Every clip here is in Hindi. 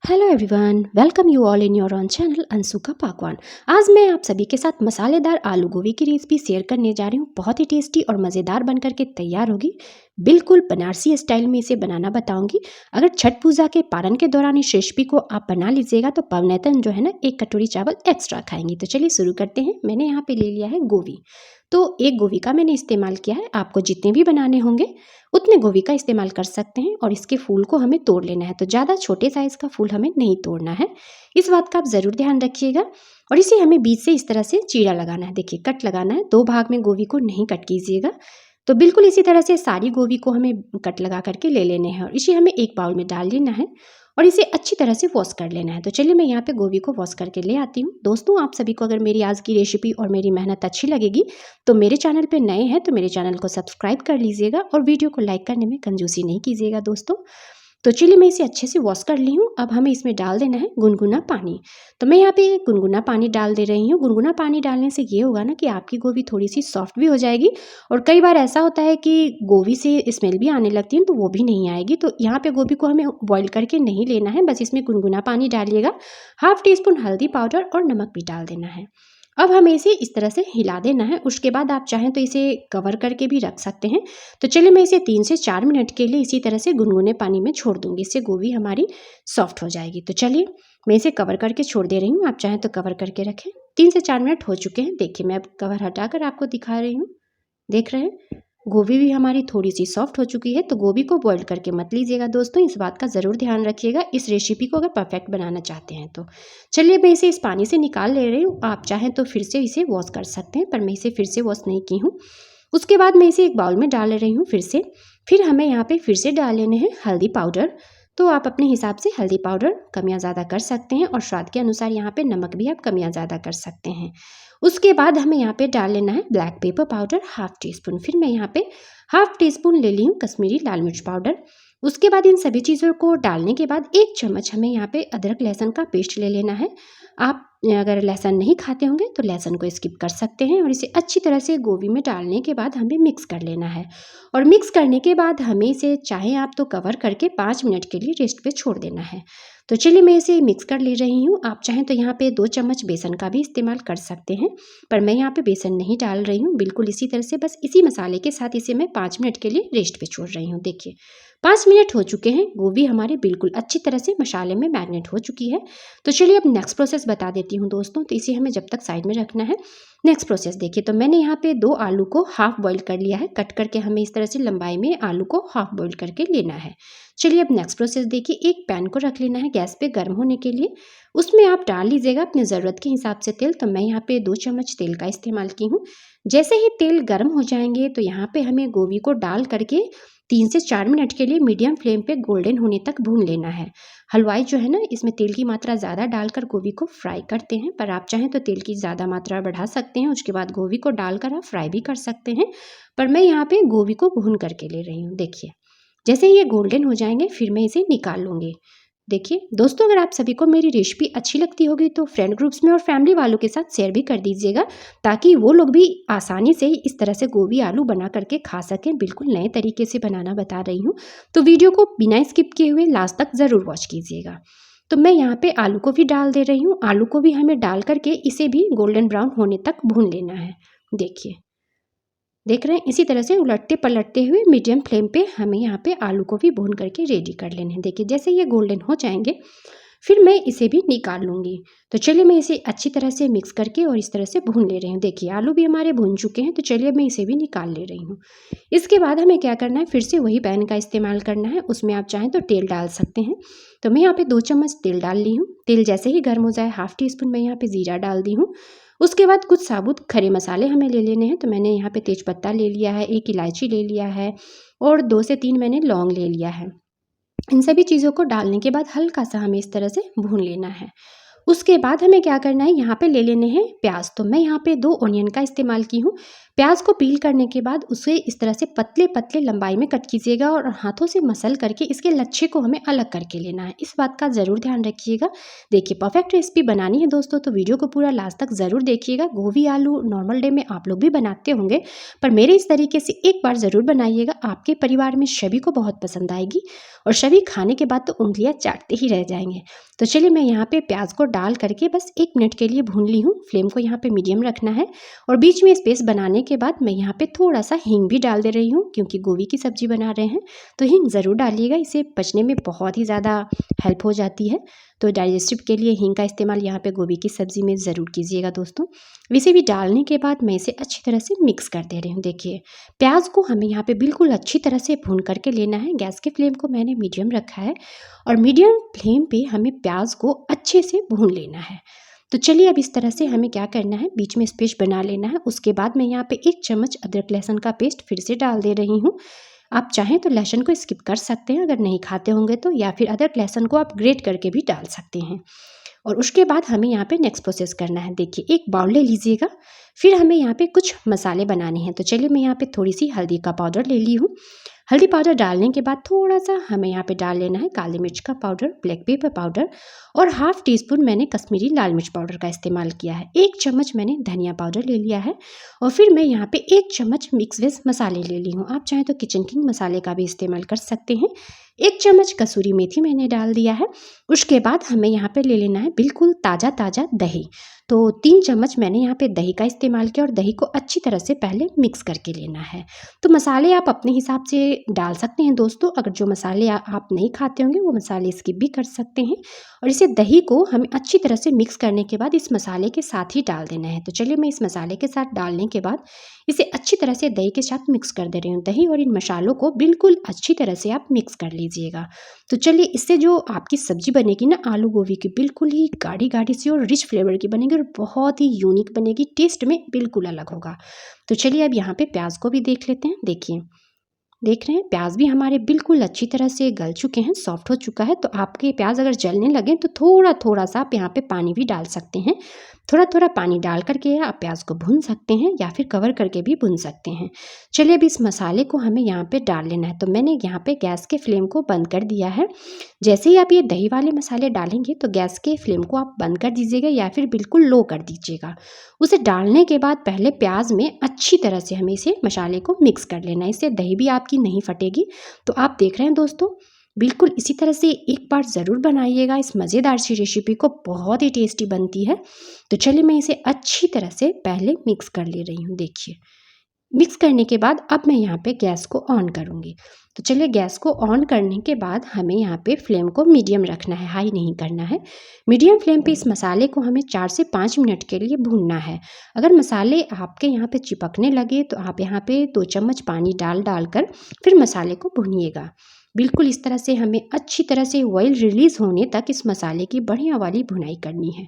Hello everyone, welcome you all in your on channel Anshu का पाकवान। आज मैं आप सभी के साथ मसालेदार आलू गोभी की रेसिपी शेयर करने जा रही हूँ। बहुत ही टेस्टी और मज़ेदार बनकर के तैयार होगी। बिल्कुल बनारसी स्टाइल में इसे बनाना बताऊंगी। अगर छठ पूजा के पारण के दौरान इस रेसिपी को आप बना लीजिएगा तो पवनैतन जो है ना, एक कटोरी चावल एक्स्ट्रा खाएंगी। तो चलिए शुरू करते हैं। मैंने यहाँ पे ले लिया है गोभी, तो एक गोभी का मैंने इस्तेमाल किया है। आपको जितने भी बनाने होंगे उतने गोभी का इस्तेमाल कर सकते हैं। और इसके फूल को हमें तोड़ लेना है, तो ज़्यादा छोटे साइज़ का फूल हमें नहीं तोड़ना है। इस बात का आप ज़रूर ध्यान रखिएगा। और इसे हमें बीच से इस तरह से चीरा लगाना है। देखिए, कट लगाना है। दो भाग में गोभी को नहीं कट कीजिएगा। तो बिल्कुल इसी तरह से सारी गोभी को हमें कट लगा करके ले लेने हैं और इसे हमें एक बाउल में डाल लेना है और इसे अच्छी तरह से वॉश कर लेना है। तो चलिए मैं यहाँ पे गोभी को वॉश करके ले आती हूँ। दोस्तों, आप सभी को अगर मेरी आज की रेसिपी और मेरी मेहनत अच्छी लगेगी तो मेरे चैनल पे नए हैं तो मेरे चैनल को सब्सक्राइब कर लीजिएगा और वीडियो को लाइक करने में कंजूसी नहीं कीजिएगा दोस्तों। तो चलिए मैं इसे अच्छे से वॉश कर ली हूँ। अब हमें इसमें डाल देना है गुनगुना पानी। तो मैं यहाँ पे गुनगुना पानी डाल दे रही हूँ। गुनगुना पानी डालने से ये होगा ना कि आपकी गोभी थोड़ी सी सॉफ्ट भी हो जाएगी। और कई बार ऐसा होता है कि गोभी से स्मेल भी आने लगती है, तो वो भी नहीं आएगी। तो यहाँ पे गोभी को हमें बॉईल करके नहीं लेना है, बस इसमें गुनगुना पानी डालिएगा। 1/2 टीस्पून हल्दी पाउडर और नमक भी डाल देना है। अब हमें इसे इस तरह से हिला देना है। उसके बाद आप चाहें तो इसे कवर करके भी रख सकते हैं। तो चलिए मैं इसे 3 से 4 मिनट के लिए इसी तरह से गुनगुने पानी में छोड़ दूंगी। इससे गोभी हमारी सॉफ्ट हो जाएगी। तो चलिए मैं इसे कवर करके छोड़ दे रही हूँ। आप चाहें तो कवर करके रखें। 3 से 4 मिनट हो चुके हैं। देखिए, मैं अब कवर हटाकर आपको दिखा रही हूँ। देख रहे हैं, गोभी भी हमारी थोड़ी सी सॉफ्ट हो चुकी है। तो गोभी को बॉईल करके मत लीजिएगा दोस्तों, इस बात का ज़रूर ध्यान रखिएगा इस रेसिपी को अगर परफेक्ट बनाना चाहते हैं तो। चलिए मैं इसे इस पानी से निकाल ले रही हूँ। आप चाहें तो फिर से इसे वॉश कर सकते हैं, पर मैं इसे फिर से वॉश नहीं की हूँ। उसके बाद मैं इसे एक बाउल में डाल रही हूँ फिर से। फिर हमें यहाँ पे फिर से डाल लेने हैं हल्दी पाउडर। तो आप अपने हिसाब से हल्दी पाउडर कमियाँ ज़्यादा कर सकते हैं और स्वाद के अनुसार यहाँ पे नमक भी आप कमियाँ ज़्यादा कर सकते हैं। उसके बाद हमें यहाँ पे डाल लेना है ब्लैक पेपर पाउडर 1/2 टीस्पून। फिर मैं यहाँ पे 1/2 टीस्पून ले ली हूँ कश्मीरी लाल मिर्च पाउडर। उसके बाद इन सभी चीज़ों को डालने के बाद 1 चम्मच हमें यहाँ पे अदरक लहसुन का पेस्ट ले लेना है। आप अगर लहसुन नहीं खाते होंगे तो लहसुन को स्किप कर सकते हैं। और इसे अच्छी तरह से गोभी में डालने के बाद हमें मिक्स कर लेना है। और मिक्स करने के बाद हमें इसे चाहे आप तो कवर करके 5 मिनट के लिए रेस्ट पे छोड़ देना है। तो चलिए मैं इसे मिक्स कर ले रही हूँ। आप चाहें तो यहाँ पे 2 चम्मच बेसन का भी इस्तेमाल कर सकते हैं, पर मैं यहाँ पे बेसन नहीं डाल रही हूँ। बिल्कुल इसी तरह से बस इसी मसाले के साथ इसे मैं 5 मिनट के लिए रेस्ट पे छोड़ रही हूँ। देखिए, 5 मिनट हो चुके हैं। गोभी हमारी बिल्कुल अच्छी तरह से मसाले में मैरिनेट हो चुकी है। तो चलिए अब नेक्स्ट प्रोसेस बता देती हूँ दोस्तों। तो इसे हमें जब तक साइड में रखना है। नेक्स्ट प्रोसेस देखिए, तो मैंने यहाँ पे 2 आलू को हाफ बॉईल कर लिया है। कट करके हमें इस तरह से लंबाई में आलू को हाफ बॉईल करके लेना है। चलिए अब नेक्स्ट प्रोसेस देखिए, एक पैन को रख लेना है गैस पे गर्म होने के लिए। उसमें आप डाल लीजिएगा अपने ज़रूरत के हिसाब से तेल। तो मैं यहाँ पे 2 चम्मच तेल का इस्तेमाल की हूँ। जैसे ही तेल गर्म हो जाएंगे तो यहाँ पे हमें गोभी को डाल करके 3 से 4 मिनट के लिए मीडियम फ्लेम पे गोल्डन होने तक भून लेना है। हलवाई जो है ना, इसमें तेल की मात्रा ज़्यादा डालकर गोभी को फ्राई करते हैं, पर आप चाहें तो तेल की ज़्यादा मात्रा बढ़ा सकते हैं। उसके बाद गोभी को डालकर आप फ्राई भी कर सकते हैं, पर मैं यहाँ पे गोभी को भून करके ले रही हूँ। देखिए, जैसे ही ये गोल्डन हो जाएंगे फिर मैं इसे निकाल लूँगी। देखिए दोस्तों, अगर आप सभी को मेरी रेसिपी अच्छी लगती होगी तो फ्रेंड ग्रुप्स में और फैमिली वालों के साथ शेयर भी कर दीजिएगा, ताकि वो लोग भी आसानी से इस तरह से गोभी आलू बना करके खा सकें। बिल्कुल नए तरीके से बनाना बता रही हूँ, तो वीडियो को बिना स्किप किए हुए लास्ट तक ज़रूर वॉच कीजिएगा। तो मैं यहाँ पे आलू को भी डाल दे रही हूँ। आलू को भी हमें डाल करके इसे भी गोल्डन ब्राउन होने तक भून लेना है। देखिए, देख रहे हैं, इसी तरह से उलटते पलटते हुए मीडियम फ्लेम पे हमें यहाँ पे आलू को भी भून करके रेडी कर लेने हैं। देखिए, जैसे ये गोल्डन हो जाएंगे फिर मैं इसे भी निकाल लूँगी। तो चलिए मैं इसे अच्छी तरह से मिक्स करके और इस तरह से भून ले रही हूँ। देखिए, आलू भी हमारे भून चुके हैं। तो चलिए मैं इसे भी निकाल ले रही हूँ। इसके बाद हमें क्या करना है, फिर से वही पैन का इस्तेमाल करना है। उसमें आप चाहें तो तेल डाल सकते हैं। तो मैं यहाँ पे 2 चम्मच तेल डाल ली हूँ। तेल जैसे ही गर्म हो जाए 1/2 टीस्पून मैं यहाँ पे ज़ीरा डाल दी हूँ। उसके बाद कुछ साबुत खड़े मसाले हमें ले लेने हैं। तो मैंने यहाँ पे तेज़पत्ता ले लिया है, 1 इलायची ले लिया है और 2 से 3 मैंने लौंग ले लिया है। इन सभी चीज़ों को डालने के बाद हल्का सा हमें इस तरह से भून लेना है। उसके बाद हमें क्या करना है, यहाँ पे ले लेने हैं प्याज। तो मैं यहाँ पे 2 ऑनियन का इस्तेमाल की हूँ। प्याज को पील करने के बाद उसे इस तरह से पतले पतले लंबाई में कट कीजिएगा और हाथों से मसल करके इसके लच्छे को हमें अलग करके लेना है। इस बात का ज़रूर ध्यान रखिएगा। देखिए, परफेक्ट रेसिपी बनानी है दोस्तों तो वीडियो को पूरा लास्ट तक ज़रूर देखिएगा। गोभी आलू नॉर्मल डे में आप लोग भी बनाते होंगे, पर मेरे इस तरीके से एक बार ज़रूर बनाइएगा। आपके परिवार में सभी को बहुत पसंद आएगी और सभी खाने के बाद तो उंगलियां चाटते ही रह जाएंगे। तो चलिए, मैं यहाँ पे प्याज को डाल करके बस 1 मिनट के लिए भून ली हूँ। फ्लेम को यहाँ पे मीडियम रखना है और बीच में स्पेस बनाने के बाद मैं यहाँ पे थोड़ा सा हींग भी डाल दे रही हूँ, क्योंकि गोभी की सब्जी बना रहे हैं तो हींग ज़रूर डालिएगा। इसे पचने में बहुत ही ज़्यादा हेल्प हो जाती है। तो डाइजेस्टिव के लिए हींग का इस्तेमाल यहाँ पे गोभी की सब्ज़ी में ज़रूर कीजिएगा दोस्तों। इसे भी डालने के बाद मैं इसे अच्छी तरह से मिक्स कर दे रही हूँ। देखिए, प्याज को हमें यहाँ पे बिल्कुल अच्छी तरह से भून करके लेना है। गैस के फ्लेम को मैंने मीडियम रखा है और मीडियम फ्लेम पे हमें प्याज को अच्छे से भून लेना है। तो चलिए, अब इस तरह से हमें क्या करना है, बीच में स्पेस बना लेना है। उसके बाद मैं यहाँ पे 1 चम्मच अदरक लहसुन का पेस्ट फिर से डाल दे रही हूँ। आप चाहें तो लहसुन को स्किप कर सकते हैं अगर नहीं खाते होंगे तो, या फिर अदरक लहसुन को आप ग्रेट करके भी डाल सकते हैं। और उसके बाद हमें यहाँ पे नेक्स्ट प्रोसेस करना है। देखिए, एक बाउल ले लीजिएगा, फिर हमें यहाँ पे कुछ मसाले बनाने हैं। तो चलिए, मैं यहाँ पे थोड़ी सी हल्दी का पाउडर ले ली हूँ। हल्दी पाउडर डालने के बाद थोड़ा सा हमें यहाँ पे डाल लेना है काली मिर्च का पाउडर, ब्लैक पेपर पाउडर और हाफ टी स्पून मैंने कश्मीरी लाल मिर्च पाउडर का इस्तेमाल किया है। 1 चम्मच मैंने धनिया पाउडर ले लिया है और फिर मैं यहाँ पे 1 चम्मच मिक्स वेज मसाले ले ली हूँ। आप चाहें तो किचन किंग मसाले का भी इस्तेमाल कर सकते हैं। 1 चम्मच कसूरी मेथी मैंने डाल दिया है। उसके बाद हमें यहाँ पे ले लेना है बिल्कुल ताज़ा ताज़ा दही। तो 3 चम्मच मैंने यहाँ पे दही का इस्तेमाल किया और दही को अच्छी तरह से पहले मिक्स करके लेना है। तो मसाले आप अपने हिसाब से डाल सकते हैं दोस्तों। अगर जो मसाले आप नहीं खाते होंगे वो मसाले स्किप भी कर सकते हैं। और इसे दही को हमें अच्छी तरह से मिक्स करने के बाद इस मसाले के साथ ही डाल देना है। तो चलिए, मैं इस मसाले के साथ डालने के बाद इसे अच्छी तरह से दही के साथ मिक्स कर दे रही हूँ। दही और इन मसालों को बिल्कुल अच्छी तरह से आप मिक्स कर लीजिएगा। तो चलिए, इससे जो आपकी सब्जी बनेगी ना आलू गोभी की, बिल्कुल ही गाढ़ी गाढ़ी सी और रिच फ्लेवर की बनेगी और बहुत ही यूनिक बनेगी, टेस्ट में बिल्कुल अलग होगा। तो चलिए, अब यहाँ पे प्याज को भी देख लेते हैं। देखिए, देख रहे हैं प्याज भी हमारे बिल्कुल अच्छी तरह से गल चुके हैं, सॉफ्ट हो चुका है। तो आपके प्याज अगर जलने लगे तो थोड़ा थोड़ा सा आप यहाँ पे पानी भी डाल सकते हैं। थोड़ा थोड़ा पानी डाल करके आप प्याज को भून सकते हैं या फिर कवर करके भी भून सकते हैं। चलिए, अब इस मसाले को हमें यहाँ पे डाल लेना है। तो मैंने यहाँ पे गैस के फ्लेम को बंद कर दिया है। जैसे ही आप ये दही वाले मसाले डालेंगे तो गैस के फ्लेम को आप बंद कर दीजिएगा या फिर बिल्कुल लो कर दीजिएगा। उसे डालने के बाद पहले प्याज में अच्छी तरह से हमें इसे मसाले को मिक्स कर लेना है। इससे दही भी आपकी नहीं फटेगी। तो आप देख रहे हैं दोस्तों, बिल्कुल इसी तरह से एक बार ज़रूर बनाइएगा। इस मज़ेदार सी रेसिपी को बहुत ही टेस्टी बनती है। तो चलिए, मैं इसे अच्छी तरह से पहले मिक्स कर ले रही हूँ। देखिए, मिक्स करने के बाद अब मैं यहाँ पे गैस को ऑन करूँगी। तो चलिए, गैस को ऑन करने के बाद हमें यहाँ पे फ्लेम को मीडियम रखना है, हाई नहीं करना है। मीडियम फ्लेम पे इस मसाले को हमें 4 से 5 मिनट के लिए भूनना है। अगर मसाले आपके यहाँ पे चिपकने लगे तो आप यहाँ पे 2 चम्मच पानी डाल कर फिर मसाले को भूनिएगा। बिल्कुल इस तरह से हमें अच्छी तरह से ऑयल रिलीज़ होने तक इस मसाले की बढ़िया वाली भुनाई करनी है।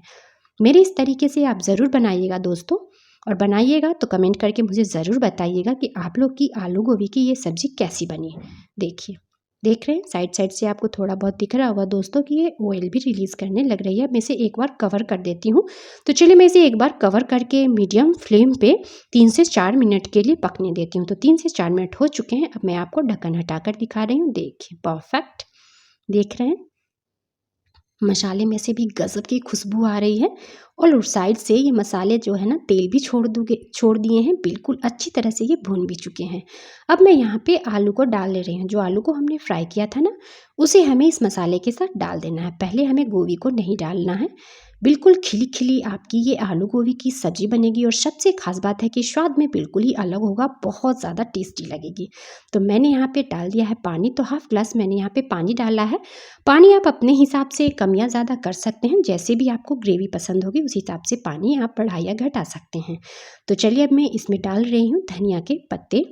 मेरे इस तरीके से आप ज़रूर बनाइएगा दोस्तों, और बनाइएगा तो कमेंट करके मुझे ज़रूर बताइएगा कि आप लोग की आलू गोभी की ये सब्ज़ी कैसी बनी। देखिए, देख रहे हैं साइड साइड से आपको थोड़ा बहुत दिख रहा होगा दोस्तों कि ये ऑयल भी रिलीज़ करने लग रही है। मैं इसे एक बार कवर कर देती हूँ। तो चलिए, मैं इसे एक बार कवर करके मीडियम फ्लेम पे 3 से 4 मिनट के लिए पकने देती हूँ। तो 3 से 4 मिनट हो चुके हैं। अब मैं आपको ढक्कन हटाकर दिखा रही हूँ। देखिए, परफेक्ट, देख रहे हैं मसाले में से भी गजब की खुशबू आ रही है और उस साइड से ये मसाले जो है ना तेल भी छोड़ दिए हैं। बिल्कुल अच्छी तरह से ये भून भी चुके हैं। अब मैं यहाँ पे आलू को डाल ले रही हूँ। जो आलू को हमने फ्राई किया था ना, उसे हमें इस मसाले के साथ डाल देना है। पहले हमें गोभी को नहीं डालना है। बिल्कुल खिली खिली आपकी ये आलू गोभी की सब्जी बनेगी और सबसे खास बात है कि स्वाद में बिल्कुल ही अलग होगा, बहुत ज़्यादा टेस्टी लगेगी। तो मैंने यहाँ पे डाल दिया है पानी। तो हाफ ग्लास मैंने यहाँ पे पानी डाला है। पानी आप अपने हिसाब से कम या ज़्यादा कर सकते हैं, जैसे भी आपको ग्रेवी पसंद होगी उस हिसाब से पानी आप बढ़ा या घटा सकते हैं। तो चलिए, अब मैं इसमें डाल रही हूँ धनिया के पत्ते।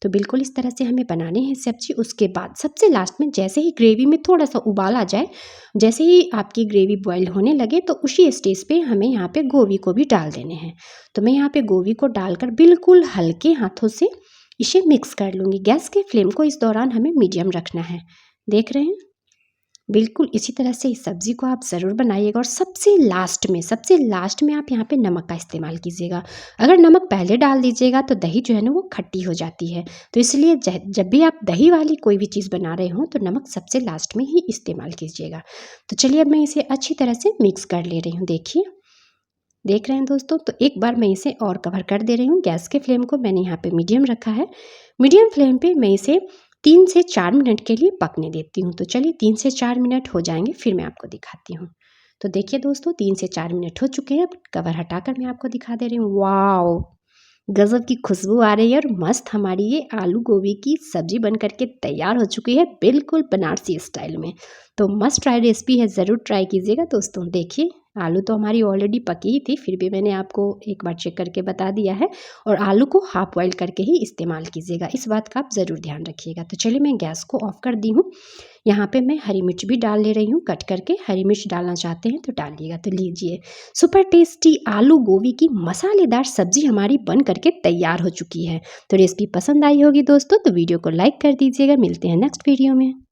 तो बिल्कुल इस तरह से हमें बनाने हैं सब्जी। उसके बाद सबसे लास्ट में जैसे ही ग्रेवी में थोड़ा सा उबाल आ जाए, जैसे ही आपकी ग्रेवी बॉईल होने लगे, तो उसी स्टेज पे हमें यहाँ पे गोभी को भी डाल देने हैं। तो मैं यहाँ पे गोभी को डालकर बिल्कुल हल्के हाथों से इसे मिक्स कर लूँगी। गैस के फ्लेम को इस दौरान हमें मीडियम रखना है। देख रहे हैं बिल्कुल इसी तरह से इस सब्ज़ी को आप ज़रूर बनाइएगा और सबसे लास्ट में आप यहाँ पे नमक का इस्तेमाल कीजिएगा। अगर नमक पहले डाल दीजिएगा तो दही जो है ना वो खट्टी हो जाती है। तो इसलिए जब भी आप दही वाली कोई भी चीज़ बना रहे हों तो नमक सबसे लास्ट में ही इस्तेमाल कीजिएगा। तो चलिए अब मैं इसे अच्छी तरह से मिक्स कर ले रही हूँ। देखिए, देख रहे हैं दोस्तों, तो एक बार मैं इसे और कवर कर दे रही हूँ। गैस के फ्लेम को मैंने यहाँ पे मीडियम रखा है। मीडियम फ्लेम पे मैं इसे 3 से 4 मिनट के लिए पकने देती हूँ। तो चलिए 3 से 4 मिनट हो जाएंगे, फिर मैं आपको दिखाती हूँ। तो देखिए दोस्तों, 3 से 4 मिनट हो चुके हैं। अब कवर हटाकर मैं आपको दिखा दे रही हूँ। वाओ, गज़ब की खुशबू आ रही है और मस्त हमारी ये आलू गोभी की सब्ज़ी बन कर के तैयार हो चुकी है, बिल्कुल बनारसी स्टाइल में। तो मस्ट ट्राई रेसिपी है, ज़रूर ट्राई कीजिएगा दोस्तों। देखिए, आलू तो हमारी ऑलरेडी पकी ही थी, फिर भी मैंने आपको एक बार चेक करके बता दिया है। और आलू को हाफ बॉयल करके ही इस्तेमाल कीजिएगा, इस बात का आप ज़रूर ध्यान रखिएगा। तो चलिए मैं गैस को ऑफ कर दी हूँ। यहाँ पे मैं हरी मिर्च भी डाल ले रही हूँ कट करके। हरी मिर्च डालना चाहते हैं तो डालिएगा। तो लीजिए, सुपर टेस्टी आलू गोभी की मसालेदार सब्जी हमारी बन करके तैयार हो चुकी है। तो रेसिपी पसंद आई होगी दोस्तों तो वीडियो को लाइक कर दीजिएगा। मिलते हैं नेक्स्ट वीडियो में।